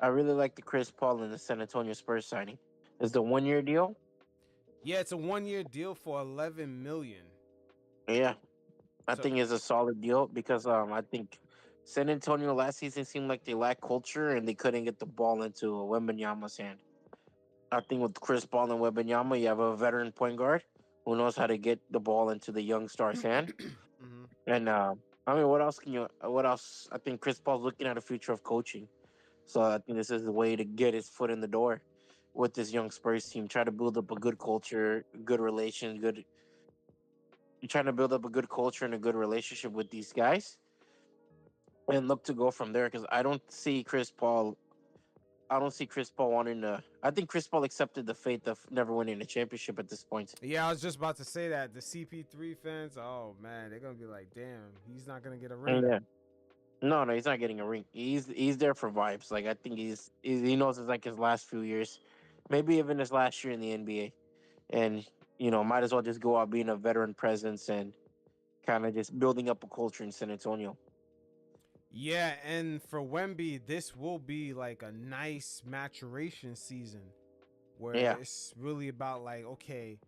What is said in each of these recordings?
I really like the Chris Paul and the San Antonio Spurs signing. It's the 1 year deal. Yeah, it's a 1 year deal for 11 million. Yeah, I So think it's a solid deal because I think San Antonio last season seemed like they lacked culture and they couldn't get the ball into Wembanyama's hand. I think with Chris Paul and Wembanyama, you have a veteran point guard who knows how to get the ball into the young star's hand. hmm And I mean, what else can you? What else? I think Chris Paul's looking at a future of coaching, so I think this is the way to get his foot in the door with this young Spurs team. Try to build up a good culture, good relations, good. You're trying to build up a good culture and a good relationship with these guys, and look to go from there. Because I don't see Chris Paul. I don't see Chris Paul wanting to. I think Chris Paul accepted the fate of never winning a championship at this point. yeah, I was just about to say that the CP3 fans, oh man, they're gonna be like, damn, he's not gonna get a ring. Yeah. No, no, he's not getting a ring. He's there for vibes. Like I think he knows it's like his last few years, maybe even his last year in the NBA, and might as well just go out being a veteran presence and kind of just building up a culture in San Antonio. Yeah, and for Wemby, this will be like a nice maturation season where Yeah, it's really about like, okay,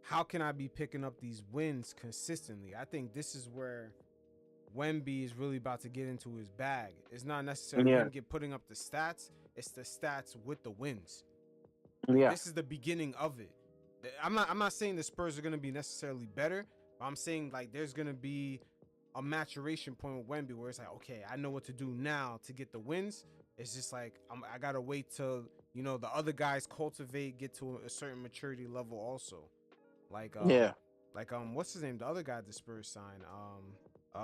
how can I be picking up these wins consistently? I think this is where Wemby is really about to get into his bag. It's not necessarily yeah, him putting up the stats, it's the stats with the wins. Like yeah, this is the beginning of it. I'm not saying the Spurs are going to be necessarily better, but I'm saying like there's going to be a maturation point with Wemby where it's like, okay, I know what to do now to get the wins. It's just like I gotta wait till the other guys cultivate, get to a certain maturity level also. Like yeah. what's his name? The other guy the Spurs signed,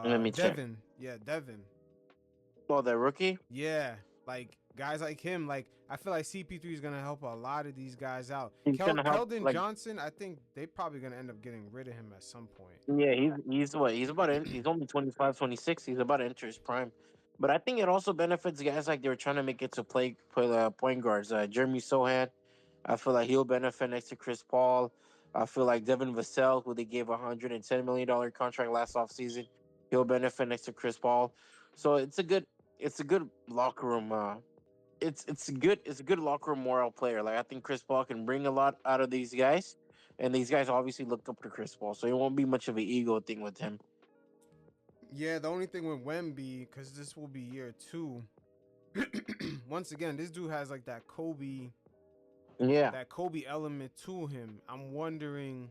Let me check. Devin. Yeah, Devin. Oh, the rookie. Yeah, like guys like him. Like I feel like CP3 is gonna help a lot of these guys out. He's gonna help. Keldon Like, Johnson, I think they probably gonna end up getting rid of him at some point. yeah, he's what he's about. He's only 25, 26. He's about to enter his prime. But I think it also benefits guys like they were trying to make it to play point guards. Jeremy Sohan, I feel like he'll benefit next to Chris Paul. I feel like Devin Vassell, who they gave $110 million contract last offseason, he'll benefit next to Chris Paul. So it's a good locker room. It's a good locker room moral player. Like I think Chris Paul can bring a lot out of these guys, and these guys obviously look up to Chris Paul, so it won't be much of an ego thing with him. Yeah, the only thing with Wemby, because this will be year 2. Once again, this dude has like Yeah, that Kobe element to him. I'm wondering,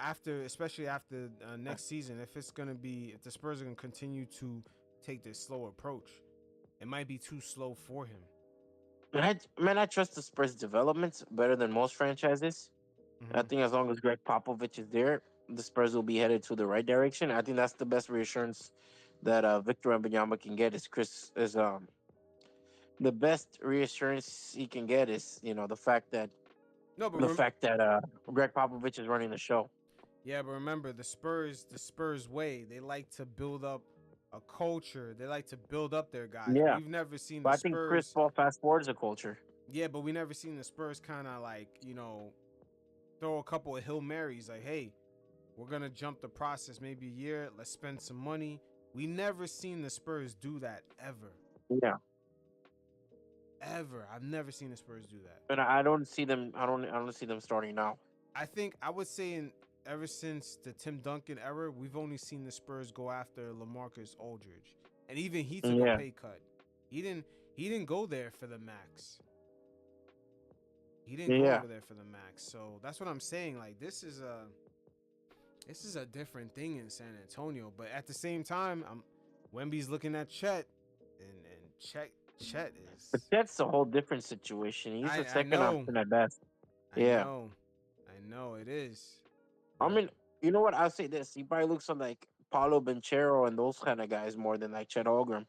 after, especially after next season, if the Spurs are gonna continue to take this slow approach, it might be too slow for him. man, I trust the Spurs developments better than most franchises. I hmm think as long as Greg Popovich is there, the Spurs will be headed to the right direction. I think that's the best reassurance that Victor Wembanyama can get. Is the best reassurance he can get is the fact that No, but the fact that Greg Popovich is running the show. yeah, but remember the Spurs way. They like to build up a culture. They like to build up their guys. Yeah, We've never seen but the I think Chris Spurs. Paul fast forwards a culture. Yeah, but we never seen the Spurs kind of like throw a couple of Hail Marys. Like, hey, we're gonna jump the process maybe a year. Let's spend some money. We never seen the Spurs do that ever. Yeah, Ever. I've never seen the Spurs do that. but I don't see them. I don't see them starting now. I think I would say ever since the Tim Duncan era, we've only seen the Spurs go after LaMarcus Aldridge, and even he took a Yeah, pay cut. He didn't go there for the max. He didn't go yeah. over there for the max. So that's what I'm saying. Like this is a different thing in San Antonio, but at the same time, Wemby's looking at Chet, and Chet But is. that's a whole different situation. He's a I second know, option at best. I Yeah, know, I know it is, I but mean, you know what? I'll say this: he probably looks on like Paulo Banchero and those kind of guys more than like Chet Holmgren.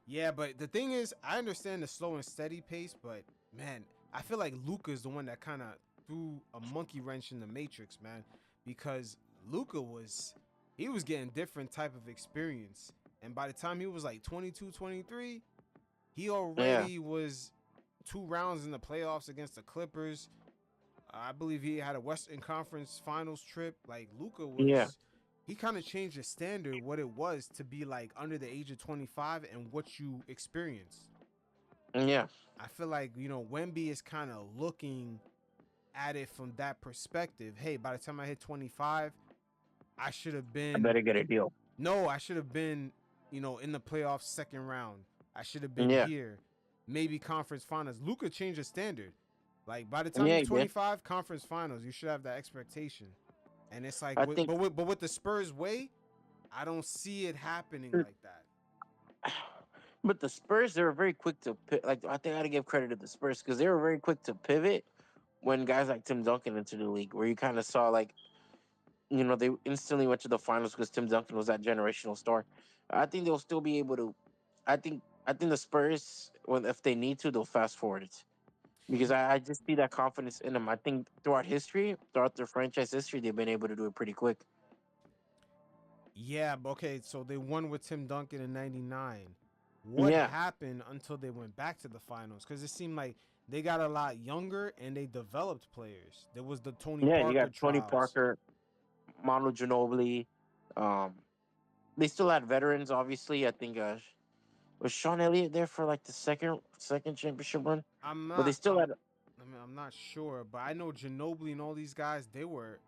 yeah, but the thing is, I understand the slow and steady pace, but man, I feel like Luca is the one that kind of threw a monkey wrench in the matrix, man, because Luca was getting different type of experience, and by the time he was like 22, 23, he Yeah, already was 2 rounds in the playoffs against the Clippers. I believe he had a Western Conference Finals trip. Like Luca yeah, was, he kind of changed the standard what it was to be like under the age of 25 and what you experience. Yeah, I feel like, Wemby is kind of looking at it from that perspective. Hey, by the time I hit 25, I should have I been better get a deal. no, I should have been, in the playoffs second round. I should have been Yeah, here. Maybe conference finals. Luka changed the standard. Like by the time yeah, you're he did. 25, conference finals, you should have that expectation. And it's like, I think, but with the Spurs way, I don't see it happening like that. but the Spurs, they were very quick to like. I think I got to give credit to the Spurs because they were very quick to pivot when guys like Tim Duncan into the league, where you kind of saw like, they instantly went to the finals because Tim Duncan was that generational star. I think they'll still be able to. I think the Spurs, when if they need to, they'll fast forward it because I just see that confidence in them. I think throughout their franchise history, they've been able to do it pretty quick. Yeah, but okay, so they won with Tim Duncan in 99. What Yeah, happened until they went back to the finals? Because it seemed like they got a lot younger and they developed players. There was the Tony yeah. You Parker got Tony trials. Parker, Manu Ginobili. Um, they still had veterans, obviously. I think was Sean Elliott there for like the second championship run, I'm but they not. still had. I mean, I'm not sure, but I know Ginobili and all these guys. They were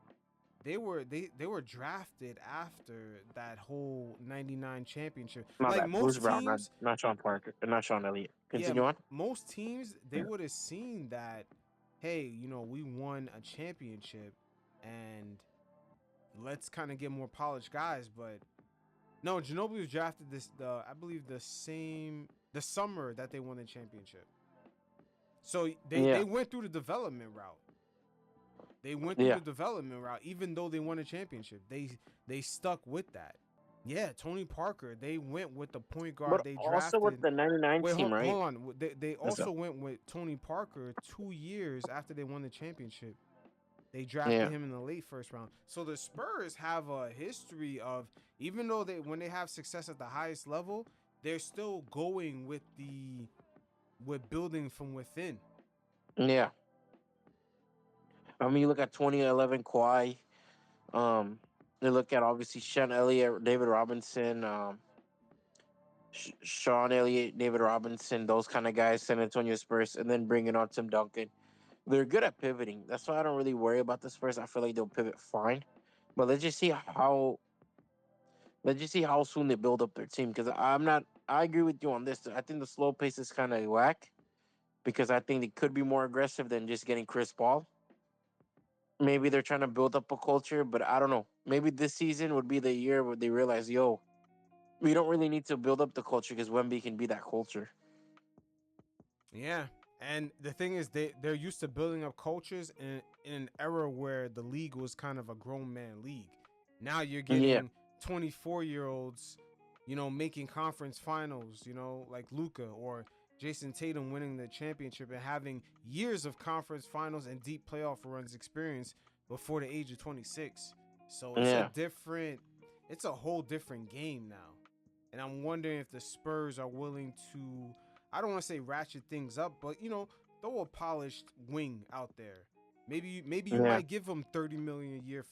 drafted after that whole '99 championship. My Like bad, Bruce most Brown, teams, not Sean Parker, not Sean Elliott. yeah, Continue on. most teams they Yeah. would have seen that. Hey, we won a championship, and let's kind of get more polished guys. But no, Ginobili was drafted I believe the summer that they won the championship. So they Yeah, went through the development route. They went through yeah. the development route, even though they won a championship. They stuck with that. Yeah, Tony Parker. They went with the point guard But they also with drafted. the '99 Wait, team, right? hold on. They What's also up? went with Tony Parker 2 years after they won the championship. They drafted Yeah, him in the late first round. So the Spurs have a history of, even though when they have success at the highest level, they're still going with building from within. yeah. I mean, you look at 2011 Kawhi. Um, you look at obviously Sean Elliott, David Robinson, Sean Elliott, David Robinson, those kind of guys, San Antonio Spurs, and then bringing on Tim Duncan. They're good at pivoting. That's why I don't really worry about the Spurs. I feel like they'll pivot fine. But let's just see how soon they build up their team. Because I'm not. I agree with you on this. I think the slow pace is kind of whack. Because I think they could be more aggressive than just getting Chris Paul. Maybe they're trying to build up a culture, but I don't know. Maybe this season would be the year where they realize, yo, we don't really need to build up the culture because Wemby can be that culture. Yeah. And the thing is, they're used to building up cultures in an era where the league was kind of a grown man league. Now you're Yeah, getting 24-year-olds, making conference finals, like Luca or Jason Tatum winning the championship and having years of conference finals and deep playoff runs experience before the age of 26. So yeah, it's a whole different game now. And I'm wondering if the Spurs are willing to, I don't want to say ratchet things up, but throw a polished wing out there. Maybe you yeah, might give them 30 million a year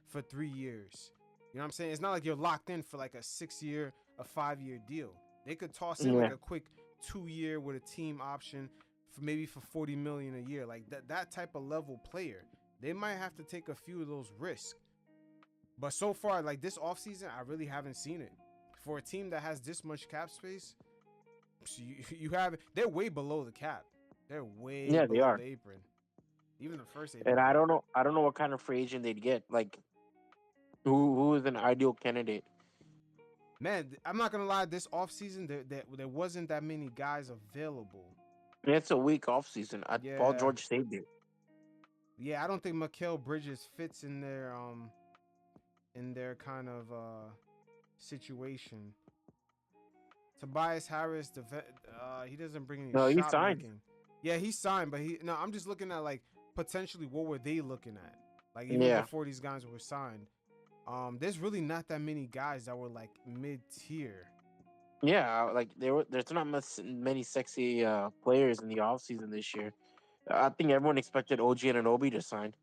for 3 years. You know what I'm saying? It's not like you're locked in for like a 6 year, a 5 year deal. They could toss in like yeah, a quick 2 year with a team option for maybe for 40 million a year. Like that type of level player. They might have to take a few of those risks. But so far, like this offseason, I really haven't seen it. For a team that has this much cap space, so you have, they're way below the cap. They're way yeah. They below are, the apron. Even the first and apron. I don't know. I don't know what kind of free agent they'd get. Like, who is an ideal candidate? Man, I'm not gonna lie, this offseason there wasn't that many guys available. And it's a week off season. Paul Yeah. George saved it. Yeah, I don't think Mikal Bridges fits in their kind of situation. Tobias Harris, he doesn't bring any No, he shot signed. making. Yeah, he signed, but I'm just looking at like potentially what were they looking at? Like even Yeah, before these guys were signed. There's really not that many guys that were like mid tier. yeah. Like there's not many sexy players in the off season this year. I think everyone expected OG and Anobi to sign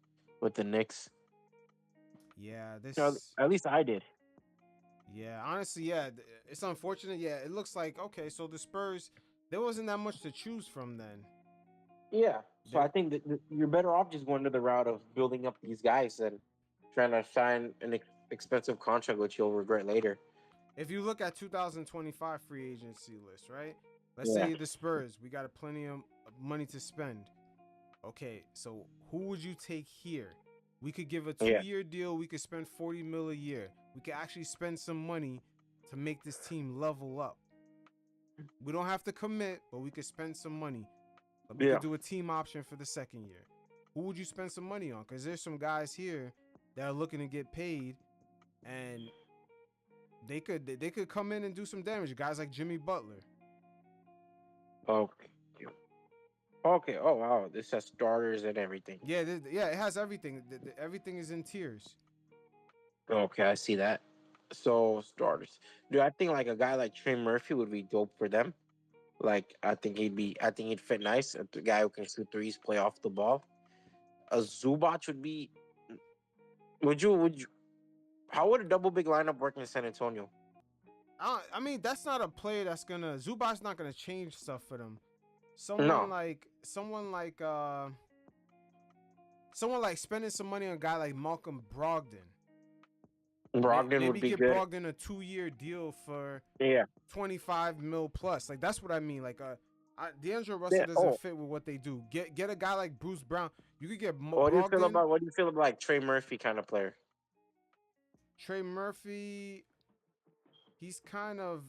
with the Knicks. Yeah, At this least I did. Yeah, honestly, yeah, it's unfortunate. Yeah, it looks like okay. So the Spurs, there wasn't that much to choose from then. Yeah. So I There, think that you're better off just going to the route of building up these guys than trying to sign an expensive contract which you'll regret later. if you look at 2025 free agency list, right? Let's Yeah. say the Spurs, we got a plenty of money to spend. Okay, so who would you take here? We could give a Yeah. 2-year deal. We could spend 40 mil a year. We could actually spend some money to make this team level up. We don't have to commit, but we could spend some money. We Yeah. could do a team option for the second year. Who would you spend some money on? Because there's some guys here that are looking to get paid, and they could come in and do some damage. Guys like Jimmy Butler. Okay. Okay. Oh wow. This has starters and everything. Yeah, yeah, it has everything. Everything is in tiers. Okay, I see that. So starters. Do I think like a guy like Trey Murphy would be dope for them? Like I think he'd fit nice. A guy who can shoot threes, play off the ball. A Zubac would be. Would you? How would a double big lineup work in San Antonio? I mean, that's not a player that's gonna. Zubac's not gonna change stuff for them. Someone No, like someone like uh someone like spending some money on a guy like Malcolm Brogdon. Brogdon would Maybe be give good. Brogdon a 2-year deal for Yeah, 25 mil plus. Like that's what I mean. Like D'Angelo Russell yeah. doesn't Oh, fit with what they do. Get a guy like Bruce Brown. You could get Brogdon, what do you feel about like Trey Murphy kind of player? Trey Murphy. He's kind of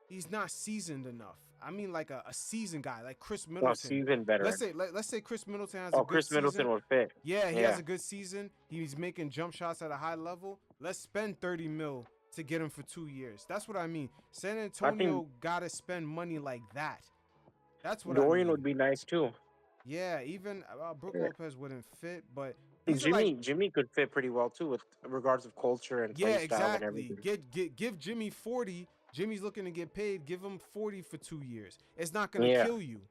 he's not seasoned enough. I mean like a seasoned guy like Chris Oh, Middleton. seasoned Let's veteran. say let's say Chris Middleton has a Oh, good Chris Middleton season. would fit. Yeah, he has Yeah, a good season. He's making jump shots at a high level. Let's spend 30 mil to get him for 2 years. That's what I mean. San I think Antonio gotta spend money like that. That's what I Dorian mean. would be nice too. Yeah, even Brook Yeah. Lopez wouldn't fit, but these are like Jimmy could fit pretty well too with regards of culture and yeah, play style and exactly. everything. Give Jimmy 40. Jimmy's looking to get paid. Give him 40 for 2 years. It's not gonna Yeah, kill you.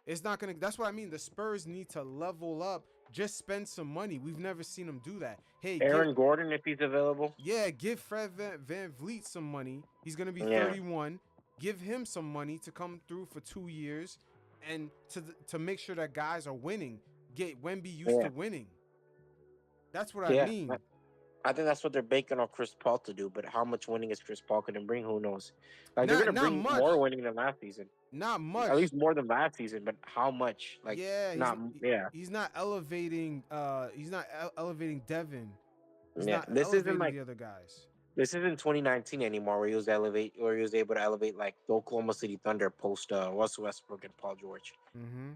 It's not gonna. That's what I mean. The Spurs need to level up. Just spend some money. We've never seen them do that. Hey, Aaron Gordon if he's available. give Fred Van Vliet some money. He's gonna be Yeah, 31. Give him some money to come through for 2 years, and to make sure that guys are winning. Get Wemby used yeah, to winning. That's what I yeah. mean. I think that's what they're banking on Chris Paul to do. But how much winning is Chris Paul going to bring? Who knows? Like they're going to Not bring much. more winning than last season, Not at much. least more than last season. But how much? Like Yeah, not. Yeah, he's not elevating. He's not elevating Devin. He's yeah. not elevating the other guys. This isn't 2019 anymore, where he was able to elevate like the Oklahoma City Thunder post Russell Westbrook and Paul George. Mm-hmm.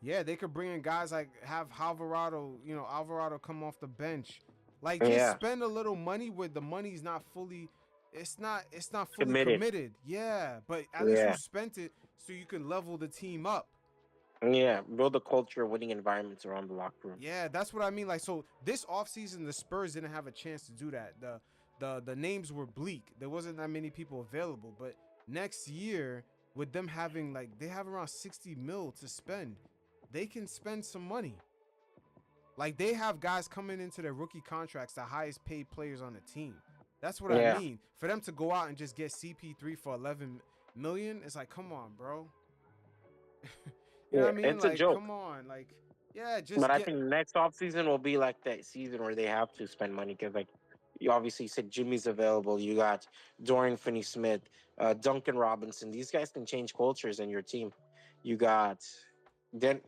Yeah, they could bring in guys like have Alvarado. Alvarado come off the bench. Like just Yeah, spend a little money where the money's not fully. It's not fully committed. committed. Yeah, but at least you Yeah, spent it so you can level the team up. yeah. Build a culture, winning environments around the locker room. Yeah, that's what I mean. Like, so this offseason, the Spurs didn't have a chance to do that. The names were bleak. There wasn't that many people available. But next year, with them having like they have around 60 mil to spend, they can spend some money. Like they have guys coming into their rookie contracts, the highest paid players on the team. That's what I Yeah, mean. For them to go out and just get CP3 for 11 million, it's like, come on, bro. You know yeah. what I mean? It's a Like, joke. come on. Like, yeah, But just I get think next off season will be like that season where they have to spend money because like you obviously said Jimmy's available. You got Dorian Finney-Smith, Duncan Robinson. These guys can change cultures in your team. You got then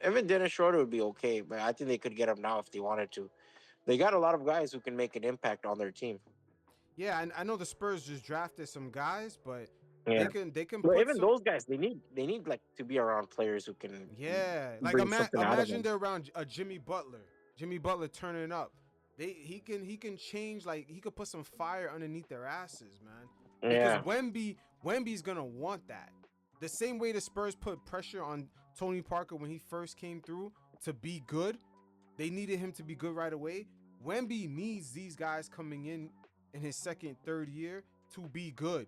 even Dennis Schroeder would be okay, but I think they could get him now if they wanted to. They got a lot of guys who can make an impact on their team. yeah, and I know the Spurs just drafted some guys, but Yeah. they can But put even some those guys, they need like to be around players who can yeah. Like bring something out of imagine them. they're around a Jimmy Butler. Jimmy Butler turning up. He can change like he could put some fire underneath their asses, man. Because Yeah, Wemby's gonna want that. The same way the Spurs put pressure on Tony Parker when he first came through to be good. They needed him to be good right away. Wemby needs these guys coming in his second, third year to be good,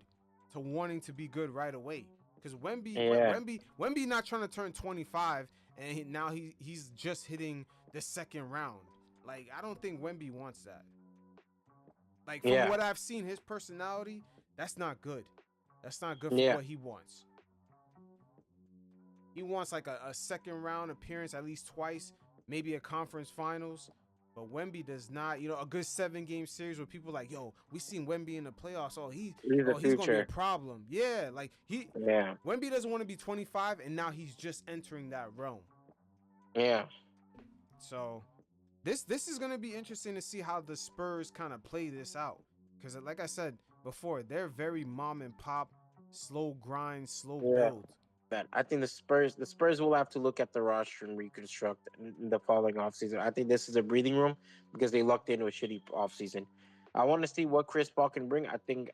to wanting to be good right away. Because yeah, Wemby not trying to turn 25 and now he's just hitting the second round. Like I don't think Wemby wants that. Like from Yeah, what I've seen, his personality, that's not good. That's not good for yeah, what he wants. He wants like a second round appearance at least twice, maybe a conference finals. But Wemby does not, a good 7 game series where people like, yo, we seen Wemby in the playoffs. he's the He's gonna be a future. problem. Yeah, like Yeah, Wemby doesn't want to be 25, and now he's just entering that realm. yeah. So this is gonna be interesting to see how the Spurs kind of play this out. Because like I said before, they're very mom and pop, slow grind, slow Yeah, build. that I think the Spurs will have to look at the roster and reconstruct in the following offseason. I think this is a breathing room because they lucked into a shitty offseason. I want to see what Chris Paul can bring. I think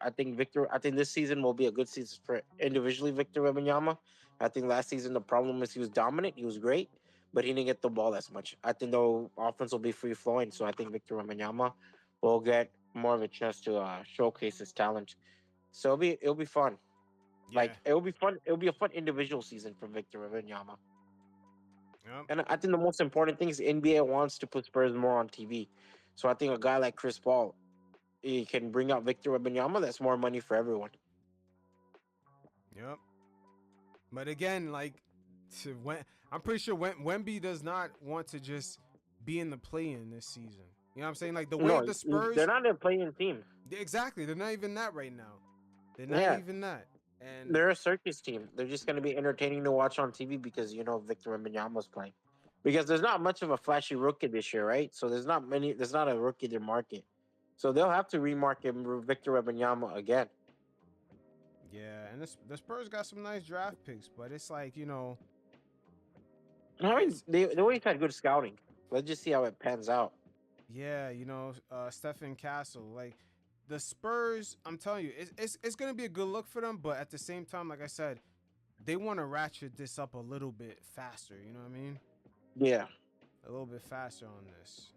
this season will be a good season for individually Victor Wembanyama. I think last season the problem was he was dominant, he was great, but he didn't get the ball as much. I think the offense will be free flowing, so I think Victor Wembanyama will get more of a chance to showcase his talent. So it'll be fun. Yeah. Like it'll be fun. It'll be a fun individual season for Victor Wembanyama. Yep. And I think the most important thing is NBA wants to put Spurs more on TV. So I think a guy like Chris Paul, he can bring out Victor Wembanyama. That's more money for everyone. Yep. But again, like when I'm pretty sure Wemby does not want to just be in the play-in this season. You know what I'm saying? Like the way No, the they're Spurs, not a playing team. exactly, they're not even that right now. They're not Yeah, even that. And they're a circus team. They're just going to be entertaining to watch on TV because Victor Wembanyama's playing. Because there's not much of a flashy rookie this year, right? So there's not many. There's not a rookie to market. So they'll have to remarket Victor Wembanyama again. yeah, and the Spurs got some nice draft picks, but it's like I mean, it's they always had good scouting. Let's just see how it pans out. yeah, Stephen Castle, like the Spurs. I'm telling you, it's gonna be a good look for them, but at the same time, like I said, they want to ratchet this up a little bit faster. You know what I mean? Yeah. A little bit faster on this.